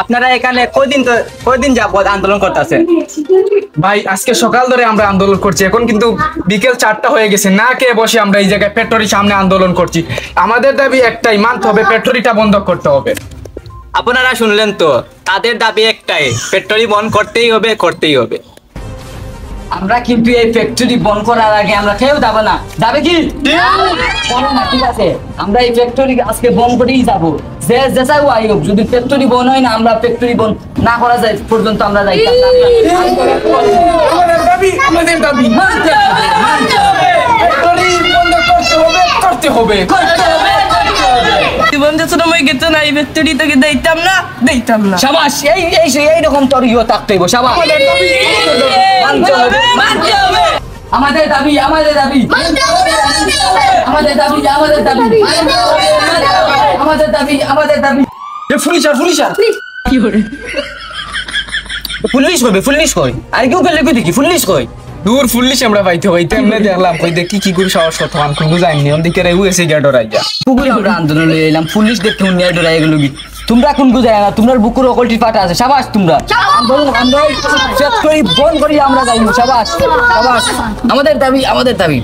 আপনারা এখানে কয়দিন যাবত আন্দোলন করতেছেন? ভাই আজকে সকাল ধরে আমরা আন্দোলন করছি, এখন কিন্তু বিকেল 4টা হয়ে গেছে, না কে বসে আমরা এই জায়গায় ফ্যাক্টরির সামনে আন্দোলন করছি। আমাদের দাবি একটাই, মানতে হবে, ফ্যাক্টরিটা বন্ধ করতে হবে। আপনারা শুনলেন তো, তাদের দাবি একটাই, ফ্যাক্টরি বন্ধ করতেই হবে। আমরা কিন্তু এই ফ্যাক্টরি বন্ধ করার আগে আমরা কেউ যাবো না, যাবে কি? বলো না, ঠিক আছে, আমরা এই ফ্যাক্টরি আজকে বন্ধ করেই যাবো। যে যেসা ওয়াই হোক, যদি ফ্যাক্টরি বন্ধ হয় না, আমরা ফ্যাক্টরি বন্ধ না করা যায় পর্যন্ত আমরা যাইতাম না। আমাদের দাবি ফ্যাক্টরি বন্ধ করতে হবে। জীবন যে ছোট মই গেতো না, এই ফ্যাক্টরি থেকে দিতাম না। শাবাশ, এইরকম তোর ইয়ে থাকতে হইব। শাবাশ, মানতে হবে। আমাদের দাবি আমাদের দাবি পুলিশ কই আর কেউ পেলে কই দেখি পুলিশ কই দূর পুলিশ আমরা পাইতে এমনি দেখলাম, কই দেখি কি করে সাহস কথা মান কোন যাইনি, ওন দিকে রেউ এসে গিয়া ডরাই যা পুকুরে আমরা আন্দোলন লই এলাম, পুলিশ দেখতে উনি ডরাই গেল কি। তোমরা কোন গুজায় না, তোমার বুকুর অকলটি পাটা আছে। শাবাশ, তোমরা আমরা চেক করি বন্ধ করি আমরা যাইব। শাবাশ, আমাদের দাবি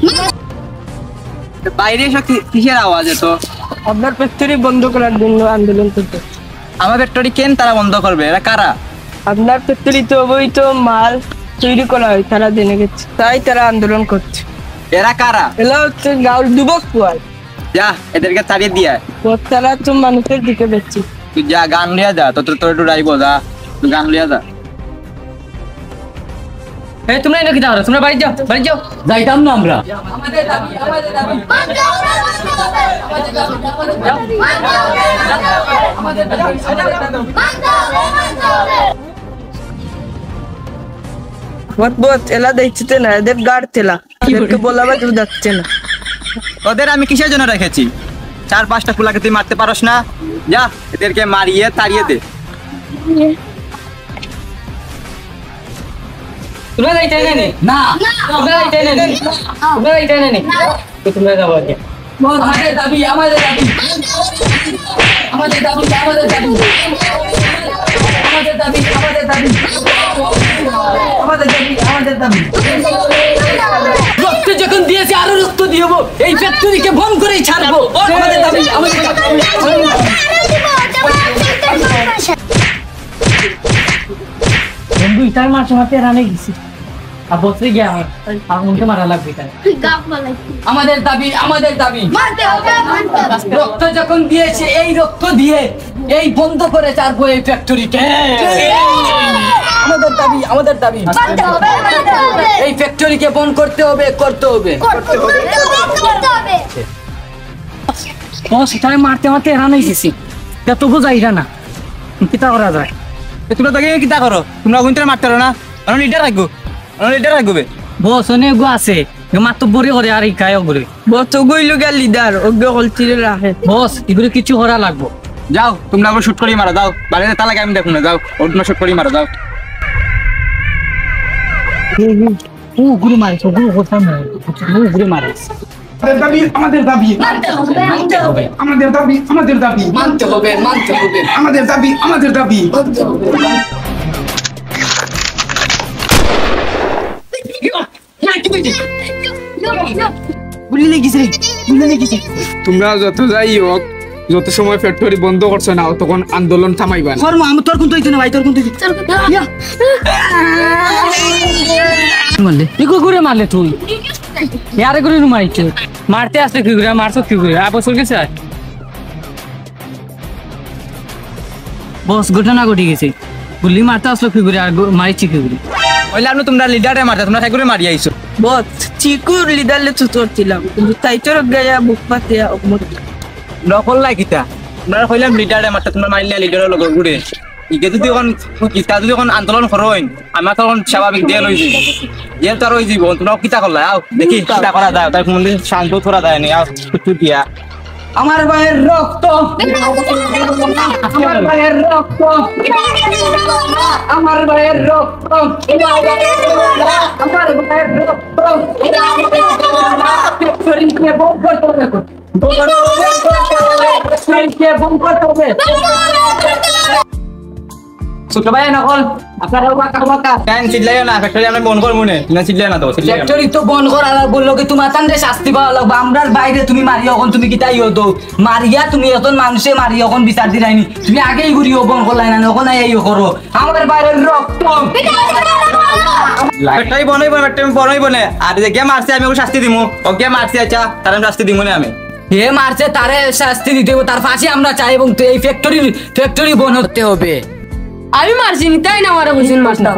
বাইরে এসব কিসের আওয়াজ এতো? আপনার ফ্যাক্টরি বন্ধ করার জন্য আন্দোলন করতে। আমার ফ্যাক্টরি কেন তারা বন্ধ করবে? এরা কারা? আপনার ফ্যাক্টরিতে অবৈধ মাল তৈরি করা হয়, তারা জেনে গেছে, তাই তারা আন্দোলন করছে। এরা কারা? এলা হচ্ছে গাঁর যুবক পোয়াল, যা এদেরকে তাড়িয়ে দিয়া, তারা তো মানুষের দিকে দেখছে। তুই যা গান লিয়া যা, তোর একটু রাইব, যা তুই গান লিয়া যা। এই তোমরা এনে কি দাও? তোমরা বাড়ি যাও যাইতাম না আমরা। বহুত এলা দেখতে না, এদের গাড় তেলা, এদেরকে বলাবা কেউ যাচ্ছে না। ওদের আমি কিসের জন্য রেখেছি? 4-5টা কুলাকে তুই মারতে পারস না? যা এদেরকে মারিয়ে তাড়িয়ে দে। তোমরা যাইতাই না, তোমরা যাইতাই না, তোমরা যাবো আগে। আমাদের দাবি রক্ত যখন দিয়েছে আরো রক্ত দিব, এই ফ্যাক্টরিকে বন্ধ করেই ছাড়বো। আমাদের দাবি বন্ধু ইটার মারতে রানে গেছি আর বসে গিয়ে আমার মনকে মারা লাগবে। আমাদের দাবি রক্ত যখন দিয়েছে, এই রক্ত দিয়ে এই বন্ধ করে ছাড়বো এই ফ্যাক্টরিকে। আমাদের দাবি এই ফ্যাক্টরিকে বন্ধ করতে হবে। সেখানে মারতে রানে গেছি, তবু যাই না, কিতা করা যায়? তোমরা তো কিতা করো? তোমরা কিন্তু মারতে পারো না, লিডার রাখবে। বস অনেক আছে মাত্র বড়ি করে আর খায় করে। বস গইল গা লিডার অজ্ঞ হলচিরে রাখে। বস এগুলো কিছু করা লাগবো। যাও তোমরা শুট করি মারা, যাও বাড়িতে তালাকে আমি দেখুন না, যাও তোমরা শুট করি মারা, যাও। গুরু মারিস, গুরু করতাম না, গুরু মারিস। আমাদের দাবি তোমরা যত যাই হোক, যত সময় ফ্যাক্টরি বন্ধ করছো না তখন আন্দোলন থামাইবা না। তোর কোন তুই না ভাই, তোর কোন তুই মারলে ঘুরে মারলে তুই আরে করে মারিছে, মারতে আসলে কি করে মারছো কি করে? বছর গেছে বস, ঘটনা ঘটে গেছে, গুলি মারতে আসলো কি করে আর মারিছি কি করে? ওইলে আপনি তোমরা লিডারে মারতে, তোমরা সাইকুরে মারি আইছো। বস চিকুর লিডার লে চুচরছিলাম, কিন্তু তাইচর গায়া বুক পাতে নকল লাগিতা তোমরা কইলাম লিডারে মারতে, তোমরা মারলে লিডারের লগে ঘুরে ইকে যদি এখন আন্দোলন করেন আমার তখন স্বাভাবিক জেল হয়ে যাবে, জেল তো আর হয়ে যাব। তোমরা কিতা করলা? আও দেখি কিতা করা যায়, তাই মন্দির শান্ত করা যায় নি। আও কিছু দিয়া আমার ভাইয়ের রক্ত, আমার ভাইয়ের রক্ত, আমার ভাইয়ের রক্ত, আমার ভাইয়ের রক্ত, শরীরকে বম করতে হবে, শরীরকে বম করতে হবে। ছোট ভাই নকল আপনারা ওয়াকা কেন চিল্লাইও না ফ্যাক্টরি আমরা বন্ধ করব না চিল্লাইও না তো চিল্লাইও না। ফ্যাক্টরি তো বন্ধ করা বললো কি তোমার তান্ডে শাস্তি পাওয়া লাগবে আমরার বাইরে তুমি মারিয়া এখন তুমি কিতা ইও তো মারিয়া তুমি এখন মানুষে মারিয়া এখন বিচার দিলাইনি তুমি আগেই ঘুরিও বন্ধ করলাই না এখন ইও করো আমাদের বাইরে রক্ত ফ্যাক্টরি বনইব না আর যে গেম মারছে আমি ওকে শাস্তি দিমু ও গেম মারছে আচ্ছা তার আমি শাস্তি দিমু না আমি হে মারছে তারে শাস্তি দিতে হবে তার ফাঁসি আমরা চাই এবং তো এই ফ্যাক্টরি বন্ধ হতে হবে আমি মারছি নি তাই না আমার বুঝিন মারতা